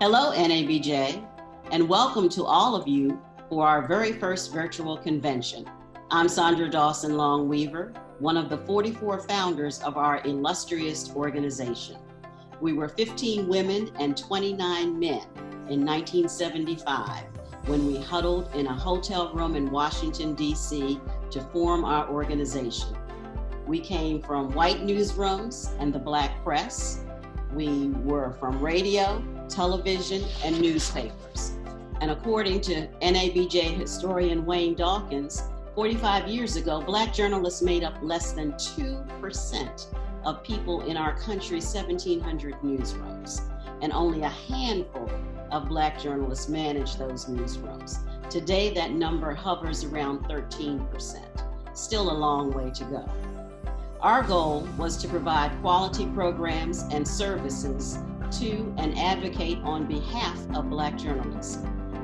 Hello, NABJ, and welcome to all of you for our very first virtual convention. I'm Sandra Dawson Long Weaver, one of the 44 founders of our illustrious organization. We were 15 women and 29 men in 1975 when we huddled in a hotel room in Washington, D.C. to form our organization. We came from white newsrooms and the Black press. We were from radio, television, and newspapers. And according to NABJ historian Wayne Dawkins, 45 years ago, Black journalists made up less than 2% of people in our country's 1,700 newsrooms. And only a handful of Black journalists manage those newsrooms. Today, that number hovers around 13%. Still a long way to go. Our goal was to provide quality programs and services to and advocate on behalf of Black journalists.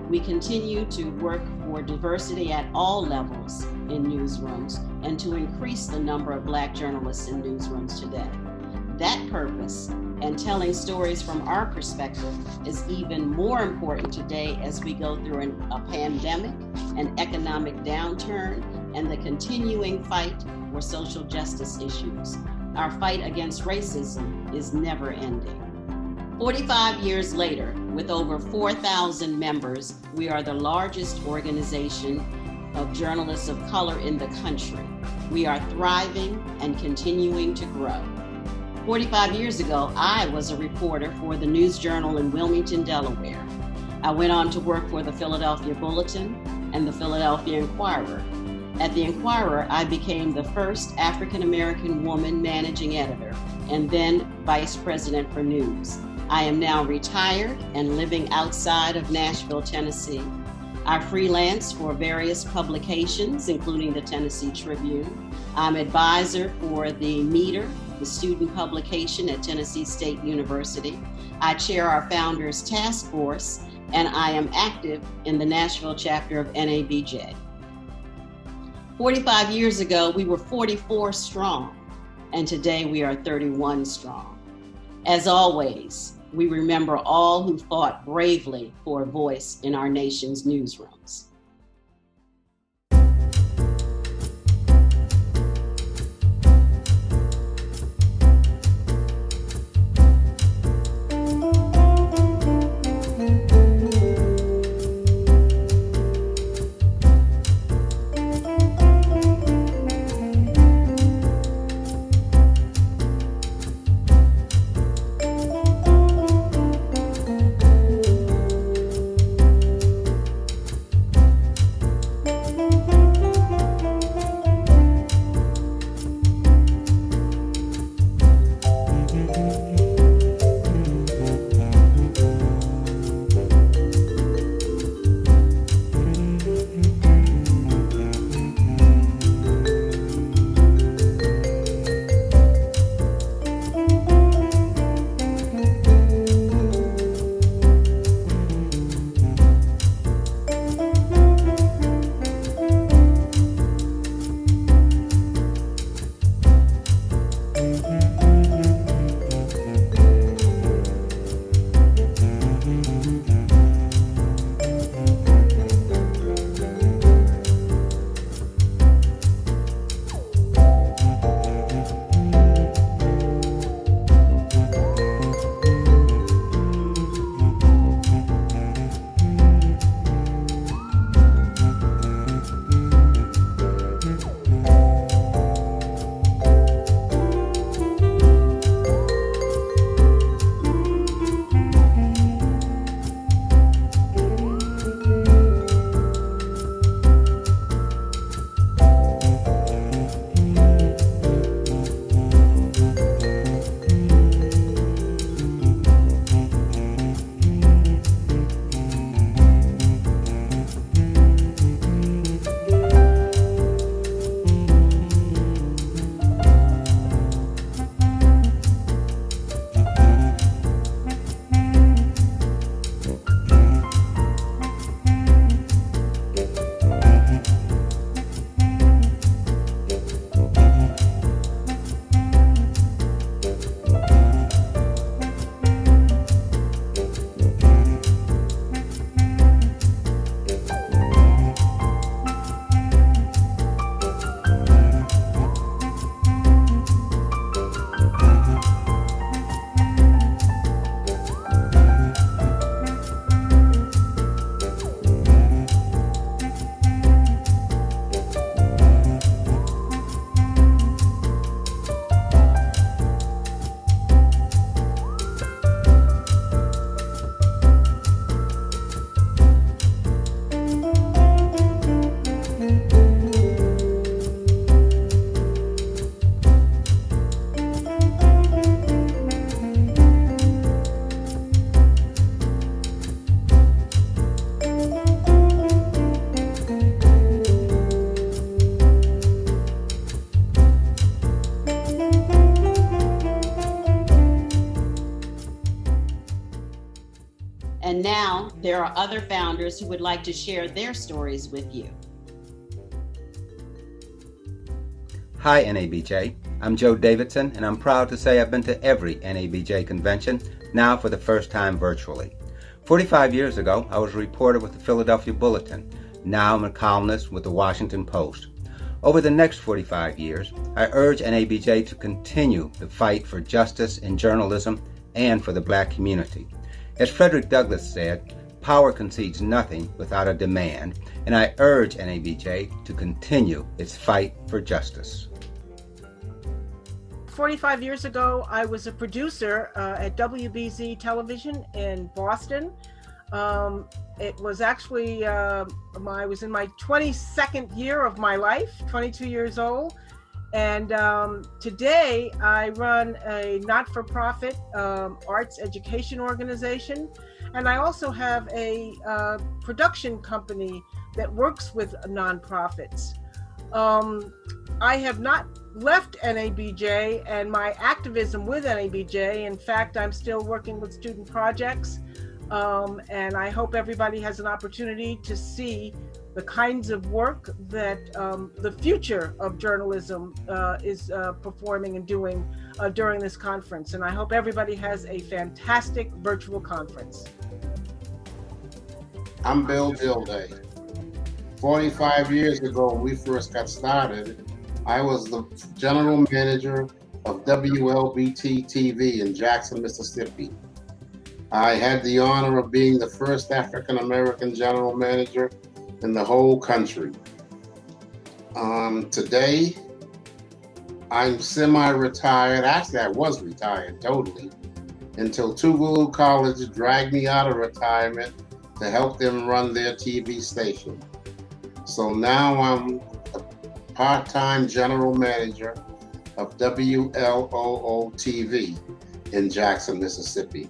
We continue to work for diversity at all levels in newsrooms and to increase the number of Black journalists in newsrooms today. That purpose and telling stories from our perspective is even more important today as we go through a pandemic, an economic downturn, and the continuing fight for social justice issues. Our fight against racism is never ending. 45 years later, with over 4,000 members, we are the largest organization of journalists of color in the country. We are thriving and continuing to grow. 45 years ago, I was a reporter for the News Journal in Wilmington, Delaware. I went on to work for the Philadelphia Bulletin and the Philadelphia Inquirer. At the Inquirer, I became the first African-American woman managing editor and then vice president for news. I am now retired and living outside of Nashville, Tennessee. I freelance for various publications, including the Tennessee Tribune. I'm advisor for the Meter, the student publication at Tennessee State University. I chair our Founders Task Force, and I am active in the Nashville chapter of NABJ. 45 years ago, we were 44 strong, and today we are 31 strong. As always, we remember all who fought bravely for a voice in our nation's newsrooms. now there are other founders who would like to share their stories with you. Hi NABJ, I'm Joe Davidson, and I'm proud to say I've been to every NABJ convention, now for the first time virtually. 45 years ago, I was a reporter with the Philadelphia Bulletin. Now I'm a columnist with the Washington Post. Over the next 45 years, I urge NABJ to continue the fight for justice in journalism and for the Black community. As Frederick Douglass said, power concedes nothing without a demand, and I urge NABJ to continue its fight for justice. 45 years ago, I was a producer at WBZ Television in Boston. It was actually, I was in my 22nd year of my life, 22 years old. And today I run a not-for-profit arts education organization. And I also have a production company that works with nonprofits. I have not left NABJ and my activism with NABJ. In fact, I'm still working with student projects. And I hope everybody has an opportunity to see the kinds of work that the future of journalism is performing and doing during this conference. And I hope everybody has a fantastic virtual conference. I'm Bill Dilday. 45 years ago, when we first got started, I was the general manager of WLBT TV in Jackson, Mississippi. I had the honor of being the first African-American general manager in the whole country. Today, I'm semi-retired. Actually, I was retired totally until Tougaloo College dragged me out of retirement to help them run their TV station. So now I'm a part-time general manager of WLOO TV in Jackson, Mississippi.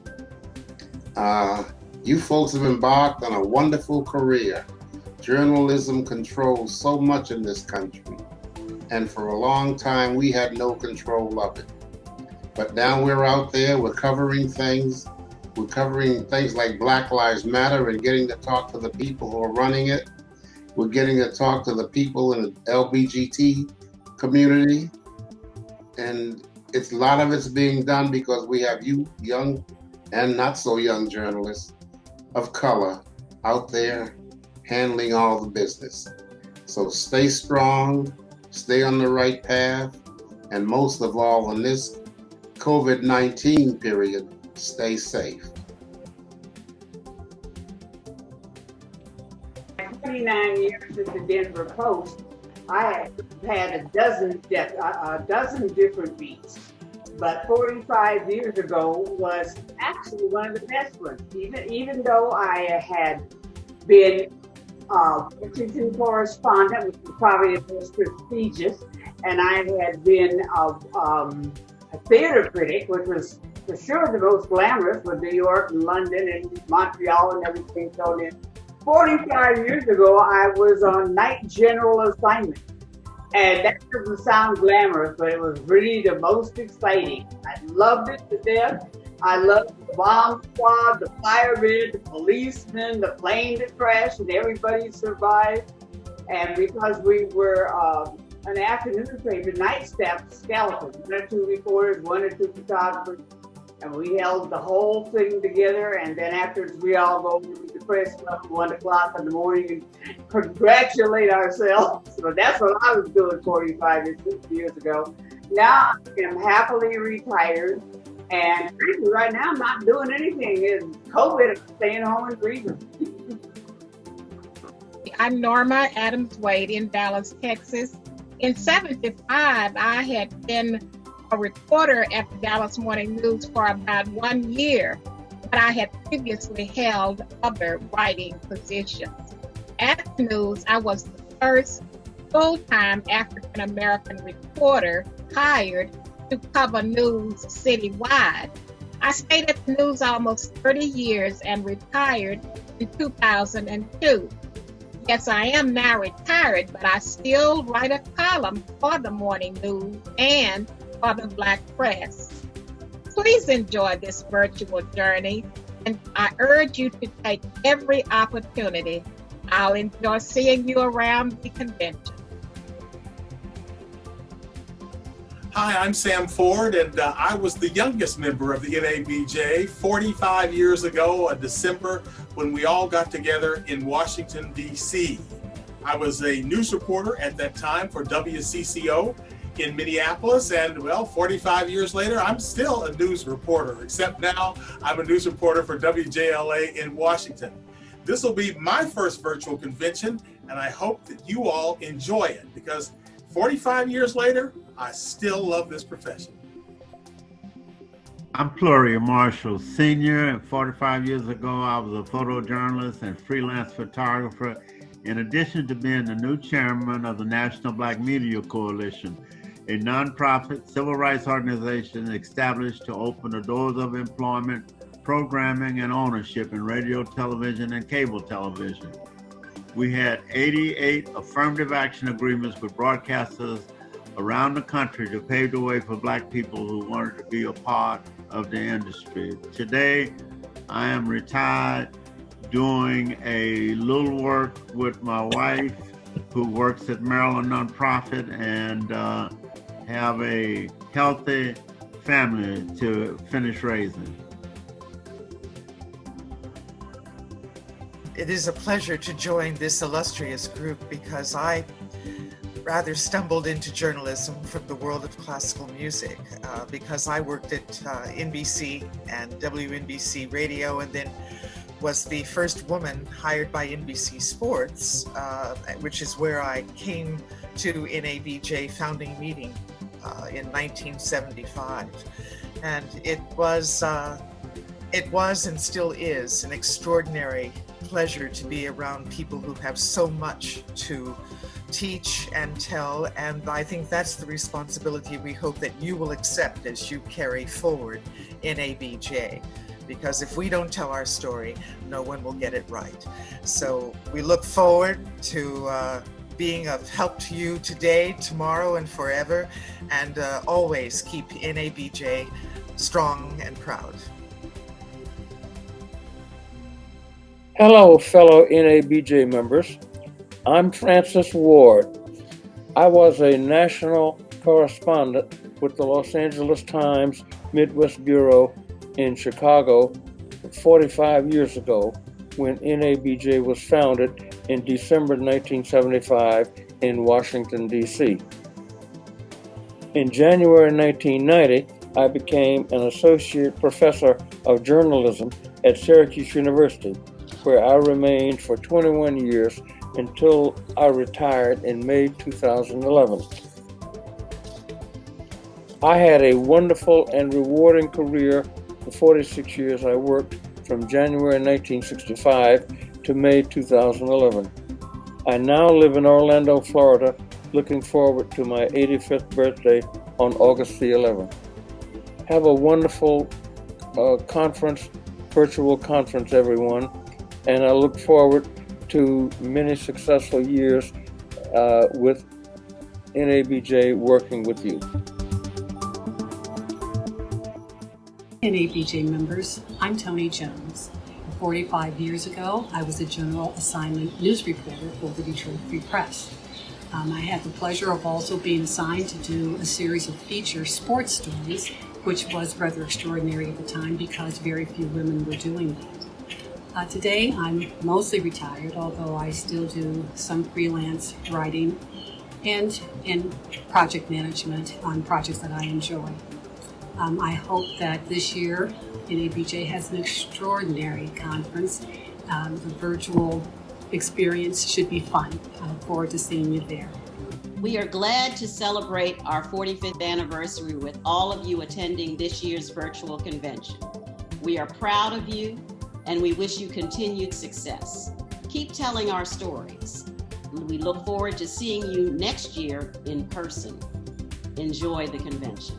You folks have embarked on a wonderful career. Journalism controls so much in this country, and for a long time we had no control of it. But now we're out there, we're covering things like Black Lives Matter and getting to talk to the people who are running it. We're getting to talk to the people in the LGBT community, and a lot of it's being done because we have you young and not so young journalists of color out there handling all the business. So stay strong, stay on the right path, and most of all in this COVID-19 period, stay safe. 29 years at the Denver Post, I had a dozen different beats. But 45 years ago was actually one of the best ones. Even though I had been a Washington correspondent, which was probably the most prestigious, and I had been a theater critic, which was for sure the most glamorous, with New York and London and Montreal and everything thrown in. 45 years ago, I was on night general assignment. And that doesn't sound glamorous, but it was really the most exciting. I loved it to death. I loved the bomb squad, the firemen, the policemen, the plane that crashed, and everybody survived. And because we were an afternoon paper, night staff skeleton, 1 or 2 reporters, 1 or 2 photographers, and we held the whole thing together. And then afterwards, we all go to the press club at 1 o'clock in the morning and congratulate ourselves. So that's what I was doing 45 years ago. Now I am happily retired, and right now I'm not doing anything. It's COVID, I'm staying home and breathing. I'm Norma Adams Wade in Dallas, Texas. In '75, I had been a reporter at the Dallas Morning News for about 1 year, but I had previously held other writing positions. At the news, I was the first full-time African-American reporter hired to cover news citywide. I stayed at the news almost 30 years and retired in 2002. Yes, I am now retired, but I still write a column for the morning news and for the Black press. Please enjoy this virtual journey and I urge you to take every opportunity. I'll enjoy seeing you around the convention. Hi, I'm Sam Ford, and I was the youngest member of the NABJ 45 years ago in December when we all got together in Washington, D.C. I was a news reporter at that time for WCCO in Minneapolis, and well, 45 years later, I'm still a news reporter, except now I'm a news reporter for WJLA in Washington. This will be my first virtual convention, and I hope that you all enjoy it, because 45 years later, I still love this profession. I'm Floria Marshall Sr., and 45 years ago, I was a photojournalist and freelance photographer, in addition to being the new chairman of the National Black Media Coalition, a nonprofit civil rights organization established to open the doors of employment, programming, and ownership in radio, television, and cable television. We had 88 affirmative action agreements with broadcasters around the country to pave the way for Black people who wanted to be a part of the industry. Today, I am retired, doing a little work with my wife, who works at Maryland Nonprofit, and have a healthy family to finish raising. It is a pleasure to join this illustrious group because I rather stumbled into journalism from the world of classical music because I worked at NBC and WNBC Radio, and then was the first woman hired by NBC Sports, which is where I came to NABJ founding meeting in 1975. And it was and still is an extraordinary pleasure to be around people who have so much to teach and tell, and I think that's the responsibility we hope that you will accept as you carry forward NABJ, because if we don't tell our story, no one will get it right. So we look forward to being of help to you today, tomorrow, and forever, and always keep NABJ strong and proud. Hello, fellow NABJ members. I'm Francis Ward. I was a national correspondent with the Los Angeles Times Midwest Bureau in Chicago 45 years ago when NABJ was founded in December 1975 in Washington, D.C. In January 1990, I became an associate professor of journalism at Syracuse University, where I remained for 21 years until I retired in May 2011. I had a wonderful and rewarding career. For 46 years, I worked from January 1965 to May 2011. I now live in Orlando, Florida, looking forward to my 85th birthday on August the 11th. Have a wonderful virtual conference, everyone, and I look forward to many successful years with NABJ working with you. NABJ members, I'm Toni Jones. 45 years ago, I was a general assignment news reporter for the Detroit Free Press. I had the pleasure of also being assigned to do a series of feature sports stories, which was rather extraordinary at the time because very few women were doing that. Today, I'm mostly retired, although I still do some freelance writing and project management on projects that I enjoy. I hope that this year, NABJ has an extraordinary conference. The virtual experience should be fun. I look forward to seeing you there. We are glad to celebrate our 45th anniversary with all of you attending this year's virtual convention. We are proud of you, and we wish you continued success. Keep telling our stories. We look forward to seeing you next year in person. Enjoy the convention.